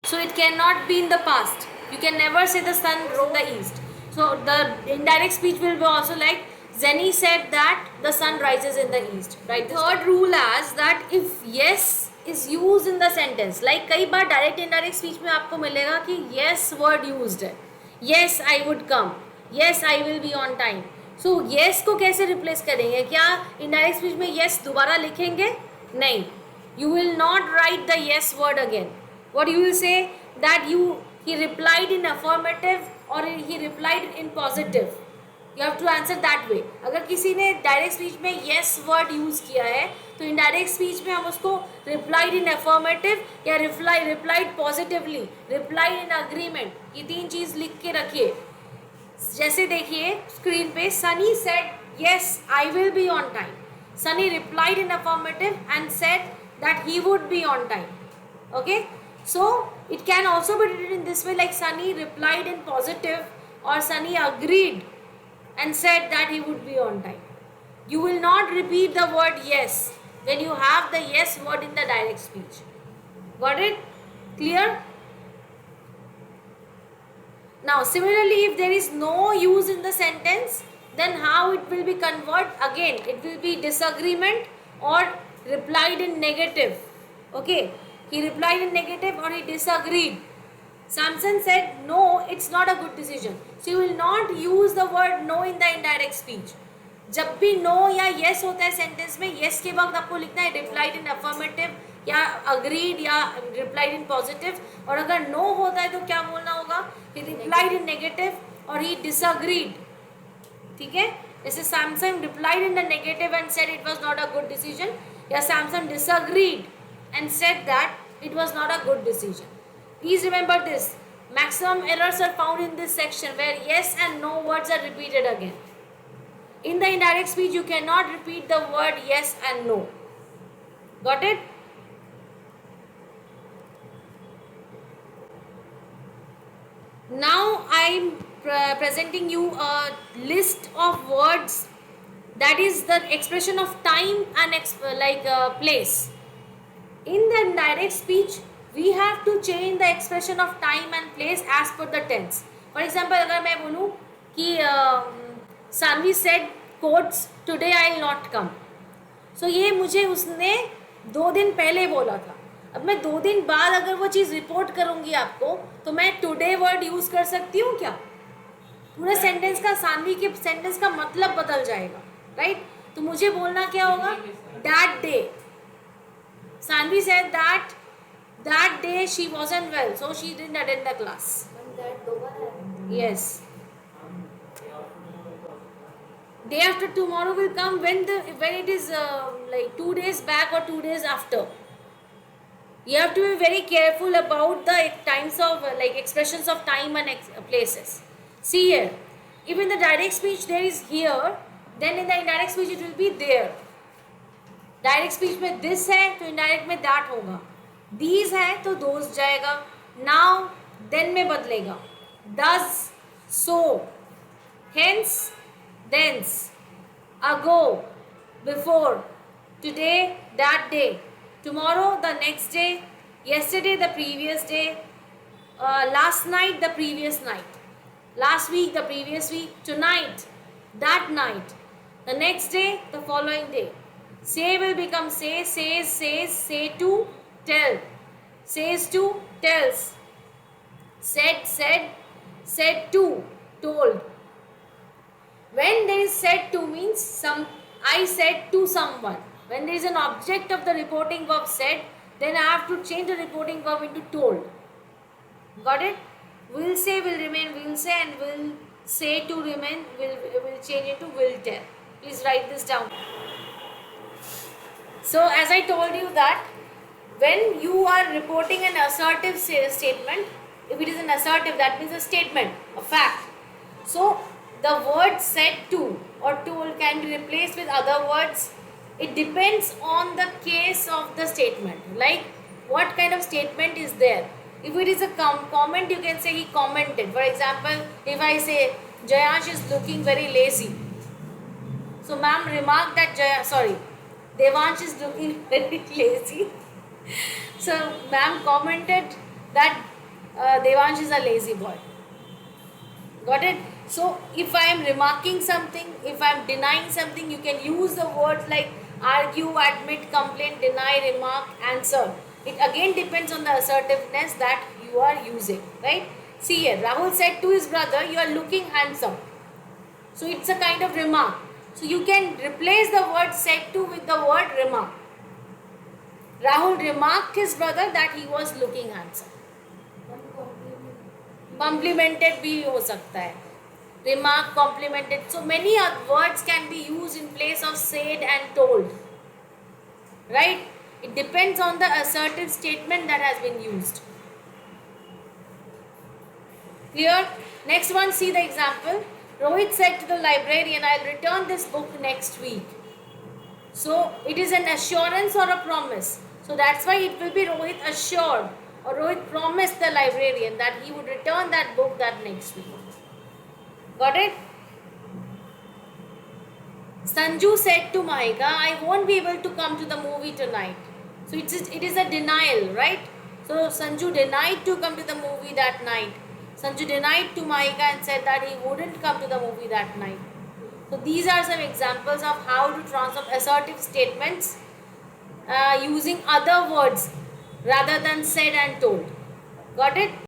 So it cannot be in the past. You can never say the sun rose in the east. So the indirect speech will be also like Zenny said that the sun rises in the east. Right. Third rule as that if yes is used in the sentence, like कई बार direct indirect speech में आपको मिलेगा कि yes word used है. Yes I would come. Yes I will be on time. So yes को कैसे replace करेंगे? क्या indirect speech में yes दोबारा लिखेंगे? नहीं. You will not write the yes word again. What you will say that he replied in affirmative or he replied in positive. You have to answer that way. अगर किसी ने direct speech में yes word use किया है तो indirect speech में हम उसको replied in affirmative या replied positively, replied in agreement, ये तीन चीज़ लिख के रखिए. जैसे देखिए स्क्रीन पे Sunny said yes I will be on time. Sunny replied in affirmative and said that he would be on time. Okay. So it can also be written in this way, like Sunny replied in positive or Sunny agreed and said that he would be on time. You will not repeat the word yes when you have the yes word in the direct speech. Got it? Clear? Now similarly, if there is no use in the sentence, then how it will be converted? Again, it will be disagreement or replied in negative. Okay, he replied in negative or he disagreed. Samson said no, it's not a good decision. So you will not use the word no in the indirect speech. जब भी no या yes होता है sentence में, yes के वक्त आपको लिखना है replied in affirmative या agreed या replied in positive. और अगर no होता है तो क्या बोलना होगा? He replied in negative or he disagreed. ठीक है? जैसे Samson replied in the negative and said it was not a good decision, या Samson disagreed and said that it was not a good decision. Please remember this. Maximum errors are found in this section where yes and no words are repeated again. In the indirect speech, you cannot repeat the word yes and no. Got it? Now I am presenting you a list of words that is the expression of time and place. In the indirect speech, we have to change the expression of time and place as per the tense. For example, अगर मैं बोलूँ कि Sanvi said quotes today I will not come. So ये मुझे उसने 2 दिन पहले बोला था. अब मैं 2 दिन बाद अगर वो चीज़ रिपोर्ट करूँगी आपको तो मैं टुडे वर्ड यूज़ कर सकती हूँ क्या? पूरे सेंटेंस का सानवी के सेंटेंस का मतलब बदल जाएगा. राइट? तो मुझे बोलना क्या होगा? That day. Sanvi said that day she wasn't well, so she didn't attend the class. Yes. Day after tomorrow will come when it is like 2 days back or 2 days after. You have to be very careful about the times of expressions of time and places. See here, if in the direct speech there is here, then in the indirect speech it will be there. Direct speech में this है तो indirect में that होगा. These है तो those जाएगा. Now then में बदलेगा. Does, so, hence, thence, ago, before, today, that day, tomorrow, the next day, yesterday, the previous day, last night, the previous night, last week, the previous week, tonight, that night, the next day, the following day. Say will become say, says, say to, tell, says to, tells, said, said to, told. When there is said to means I said to someone. When there is an object of the reporting verb said, then I have to change the reporting verb into told. Got it? Will say will remain will say, and will say to remain will change into will tell. Please write this down. So as I told you that when you are reporting an assertive statement, if it is an assertive, that means a statement, a fact. So the word said to or told can be replaced with other words. It depends on the case of the statement, like what kind of statement is there. If it is a comment, you can say he commented. For example, if I say Jayansh is looking very lazy, so ma'am remarked that Devansh is looking very lazy. So ma'am commented that Devansh is a lazy boy. Got it? So if I am remarking something, if I am denying something, you can use the words like argue, admit, complain, deny, remark, answer. It again depends on the assertiveness that you are using, right? See here, Rahul said to his brother, you are looking handsome. So it's a kind of remark. So you can replace the word said to with the word remark. Rahul remarked his brother that he was looking handsome. Complimented भी हो सकता है. Remark, complimented. So many words can be used in place of said and told. Right? It depends on the assertive statement that has been used. Clear? Next one, see the example. Rohit said to the librarian, I'll return this book next week. So it is an assurance or a promise. So that's why it will be Rohit assured or Rohit promised the librarian that he would return that book that next week. Got it? Sanju said to Mahika, I won't be able to come to the movie tonight. So it is a denial, right? So Sanju denied to come to the movie that night. Sanju denied to Mahika and said that he wouldn't come to the movie that night. So these are some examples of how to transform assertive statements using other words rather than said and told. Got it?